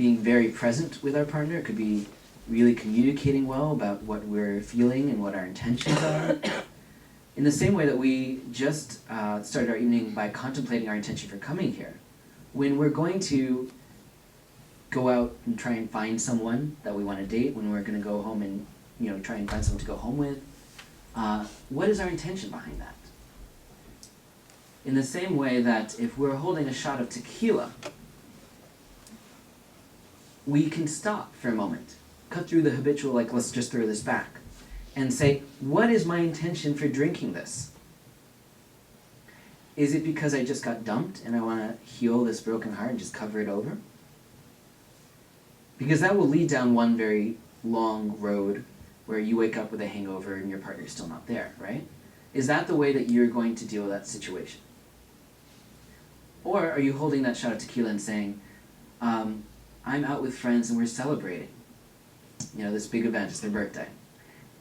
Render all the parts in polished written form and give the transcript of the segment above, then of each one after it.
being very present with our partner. It could be really communicating well about what we're feeling and what our intentions are. In the same way that we just started our evening by contemplating our intention for coming here, when we're going to go out and try and find someone that we want to date, when we're going to go home and try and find someone to go home with, what is our intention behind that? In the same way that if we're holding a shot of tequila, we can stop for a moment, cut through the habitual, like, let's just throw this back, and say, what is my intention for drinking this? Is it because I just got dumped and I want to heal this broken heart and just cover it over? Because that will lead down one very long road where you wake up with a hangover and your partner's still not there, right? Is that the way that you're going to deal with that situation? Or are you holding that shot of tequila and saying, I'm out with friends and we're celebrating, this big event, it's their birthday,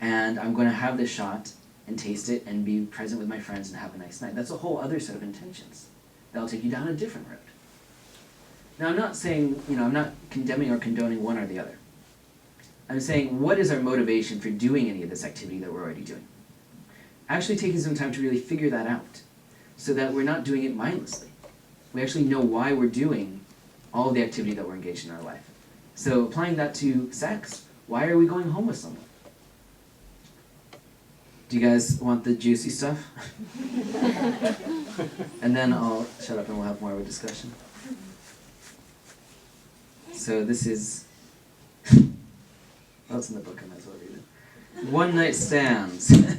and I'm going to have this shot and taste it and be present with my friends and have a nice night. That's a whole other set of intentions. That'll take you down a different road. Now, I'm not saying, I'm not condemning or condoning one or the other. I'm saying, what is our motivation for doing any of this activity that we're already doing? Actually taking some time to really figure that out so that we're not doing it mindlessly. We actually know why we're doing all of the activity that we're engaged in our life. So applying that to sex, why are we going home with someone? Do you guys want the juicy stuff? And then I'll shut up and we'll have more of a discussion. So this is, well, it's in the book, I might as well read it. One night stands. And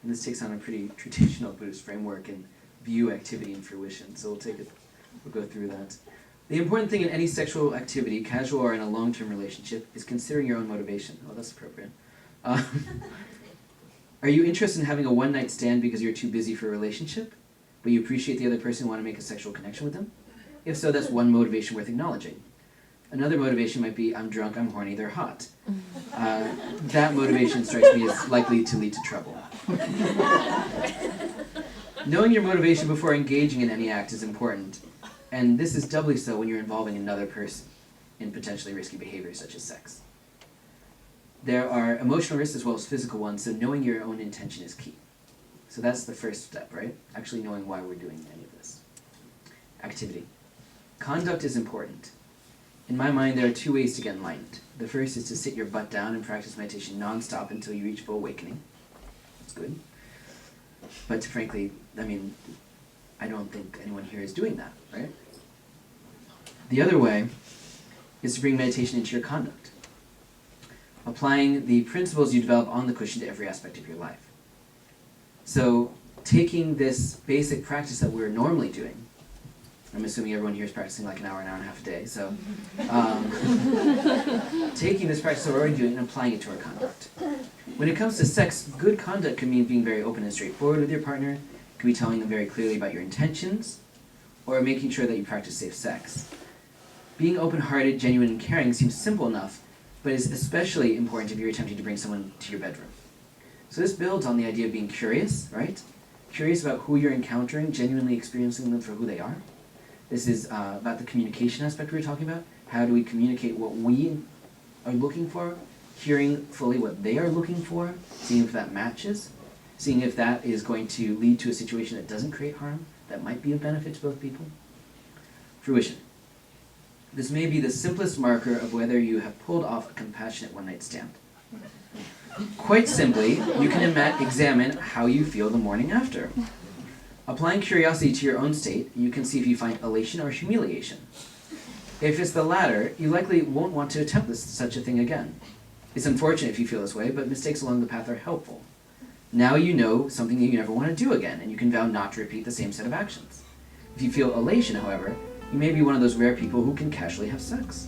this takes on a pretty traditional Buddhist framework and view activity and fruition. So we'll go through that. The important thing in any sexual activity, casual or in a long-term relationship, is considering your own motivation. Oh, that's appropriate. Are you interested in having a one-night stand because you're too busy for a relationship, but you appreciate the other person and want to make a sexual connection with them? If so, that's one motivation worth acknowledging. Another motivation might be, I'm drunk, I'm horny, they're hot. That motivation strikes me as likely to lead to trouble. Knowing your motivation before engaging in any act is important, and this is doubly so when you're involving another person in potentially risky behavior such as sex. There are emotional risks as well as physical ones, so knowing your own intention is key. So that's the first step, right? Actually knowing why we're doing any of this. Activity. Conduct is important. In my mind, there are two ways to get enlightened. The first is to sit your butt down and practice meditation non-stop until you reach full awakening. That's good. But frankly, I don't think anyone here is doing that, right? The other way is to bring meditation into your conduct, applying the principles you develop on the cushion to every aspect of your life. So taking this basic practice that we're normally doing, I'm assuming everyone here is practicing like an hour and a half a day, so taking this practice that we're already doing and applying it to our conduct. When it comes to sex, good conduct can mean being very open and straightforward with your partner, it can be telling them very clearly about your intentions, or making sure that you practice safe sex. Being open-hearted, genuine, and caring seems simple enough, but is especially important if you're attempting to bring someone to your bedroom. So this builds on the idea of being curious, right? Curious about who you're encountering, genuinely experiencing them for who they are. This is about the communication aspect we were talking about. How do we communicate what we are looking for, hearing fully what they are looking for, seeing if that matches, seeing if that is going to lead to a situation that doesn't create harm, that might be of benefit to both people. Fruition. This may be the simplest marker of whether you have pulled off a compassionate one-night stand. Quite simply, you can examine how you feel the morning after. Applying curiosity to your own state, you can see if you find elation or humiliation. If it's the latter, you likely won't want to attempt such a thing again. It's unfortunate if you feel this way, but mistakes along the path are helpful. Now you know something that you never want to do again, and you can vow not to repeat the same set of actions. If you feel elation, however, you may be one of those rare people who can casually have sex.